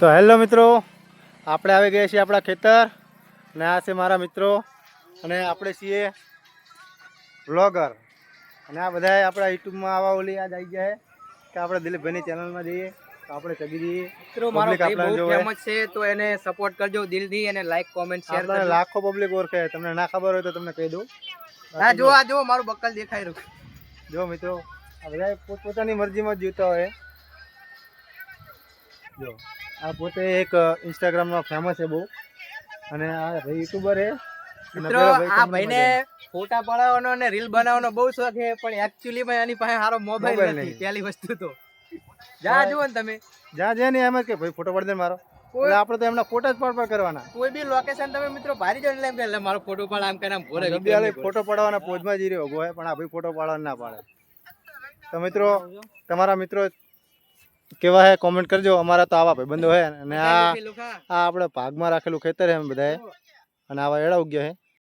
તો હેલો મિત્રો, આપણે આવી ગયા છીએ આપણા ખેતર ને આ છે મારા મિત્રો અને આપણે છીએ વ્લોગર અને આ બધા આપણા યુટ્યુબમાં આવા ઓલી યાદ આવી ગયા છે કે આપણે દિલીપભાઈની ચેનલમાં જઈએ તો આપણે ચગી જઈએ. મિત્રો મારો ભાઈ બહુ ફેમસ છે તો એને સપોર્ટ કરજો દિલથી અને લાઈક કોમેન્ટ શેર કરજો. લાખો પબ્લિક ઓળખે, તમને ના ખબર હોય તો તમને કહી દઉં. હા જો આ જો મારું બક્કલ દેખાઈ રહ્યું. જો મિત્રો આ બધા પોતપોતાની મરજીમાં જ જીવતા હોય. જો આ પોતે એક ઇન્સ્ટાગ્રામમાં ફેમસ છે બહુ અને આ ભાઈ યુટ્યુબર છે. મિત્રો આ ભાઈને ફોટા પડાવવાનો અને રીલ બનાવવાનો બહુ શોખ છે પણ એક્ચ્યુઅલી માં એની પાસે સારો મોબાઈલ નથી. પહેલી વસ્તુ તો જા જુઓ ને તમે જા જે ને એમ જ કે ભાઈ ફોટો પાડી દે મારો, એટલે આપણે તો એમના ફોટા જ પાડ કરવાના. કોઈ બી લોકેશન તમે મિત્રો ભારી જો એટલે મારો ફોટો પાડ આમ કરીને ભોરે ફોટો પાડવાના પોઝમાં જ રહ્યો હોય પણ આ ભાઈ ફોટો પાડવાના ના પાડે. તો મિત્રો તમારા મિત્રો કેવા હે કોમેન્ટ કરજો. અમારા તો આવા ભાઈ બંધો હે અને આ આપણે ભાગમાં રાખેલું ખેતર હે એમ બધા અને આવા એડા ઉગ્યા હે.